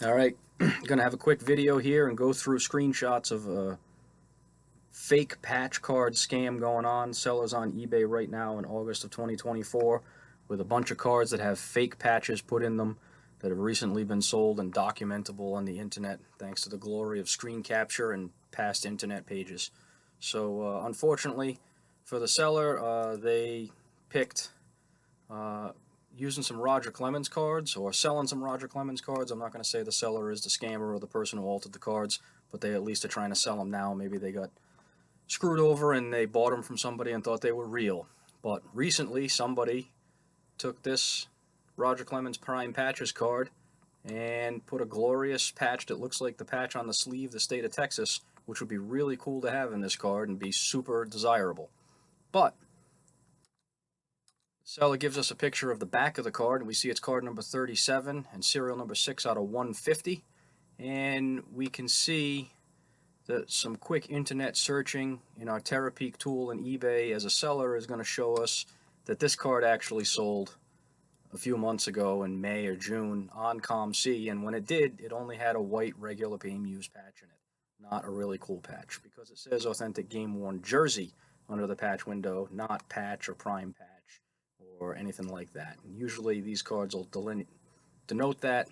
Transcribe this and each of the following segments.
Alright, gonna have a quick video here and go through screenshots of a fake patch card scam going on. Sellers on eBay right now in August of 2024 with a bunch of cards that have fake patches put in them that have recently been sold and documentable on the internet thanks to the glory of screen capture and past internet pages. So unfortunately for the seller, they picked using some Roger Clemens cards or selling some Roger Clemens cards. I'm not going to say the seller is the scammer or the person who altered the cards, but they at least are trying to sell them now. Maybe they got screwed over and they bought them from somebody and thought they were real. But recently somebody took this Roger Clemens Prime Patches card and put a glorious patch that looks like the patch on the sleeve of the state of Texas, which would be really cool to have in this card and be super desirable. But the seller gives us a picture of the back of the card, and we see it's card number 37 and serial number 6 out of 150. And we can see that some quick internet searching in our TerraPeak tool in eBay as a seller is going to show us that this card actually sold a few months ago in May or June on ComC, and when it did, it only had a white regular game used patch in it, not a really cool patch, because it says authentic game worn jersey under the patch window, not patch or prime patch or anything like that. And usually these cards will denote that.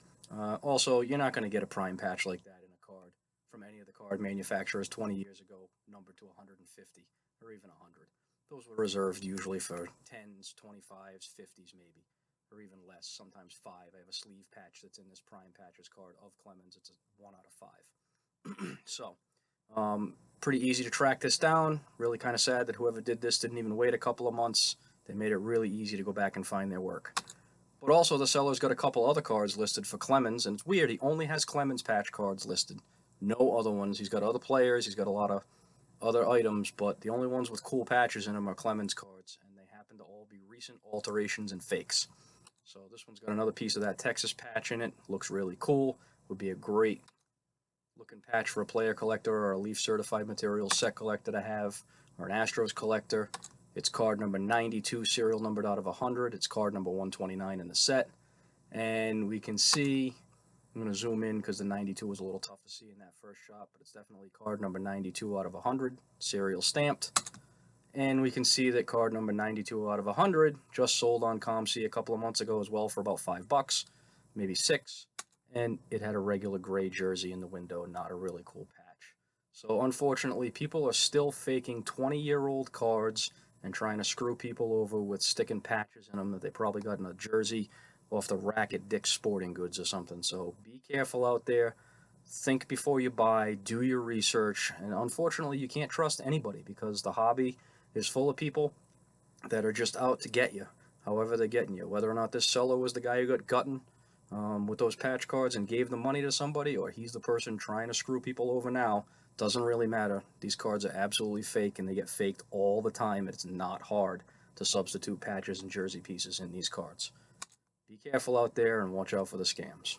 Also, you're not going to get a prime patch like that in a card from any of the card manufacturers 20 years ago, numbered to 150 or even 100. Those were reserved usually for 10s, 25s, 50s maybe, or even less, sometimes 5. I have a sleeve patch that's in this Prime Patches card of Clemens. It's a 1 out of 5. So, pretty easy to track this down. Really kind of sad that whoever did this didn't even wait a couple of months. They made it really easy to go back and find their work. But also the seller's got a couple other cards listed for Clemens, and it's weird, he only has Clemens patch cards listed. No other ones. He's got other players, he's got a lot of other items, but the only ones with cool patches in them are Clemens cards, and they happen to all be recent alterations and fakes. So this one's got another piece of that Texas patch in it. Looks really cool. Would be a great looking patch for a player collector or a Leaf certified materials set collector to have, or an Astros collector. It's card number 92, serial numbered out of 100. It's card number 129 in the set. And we can see, I'm going to zoom in because the 92 was a little tough to see in that first shot, but it's definitely card number 92 out of 100, serial stamped. And we can see that card number 92 out of 100 just sold on ComC a couple of months ago as well for about $5, maybe 6. And it had a regular gray jersey in the window, not a really cool patch. So unfortunately, people are still faking 20-year-old cards and trying to screw people over with sticking patches in them that they probably got in a jersey off the rack at Dick's Sporting Goods or something. So be careful out there. Think before you buy. Do your research. And unfortunately, you can't trust anybody because the hobby is full of people that are just out to get you, however they're getting you. Whether or not this seller was the guy who got gotten with those patch cards and gave the money to somebody, or he's the person trying to screw people over now, doesn't really matter. These cards are absolutely fake, and they get faked all the time. It's not hard to substitute patches and jersey pieces in these cards. Be careful out there and watch out for the scams.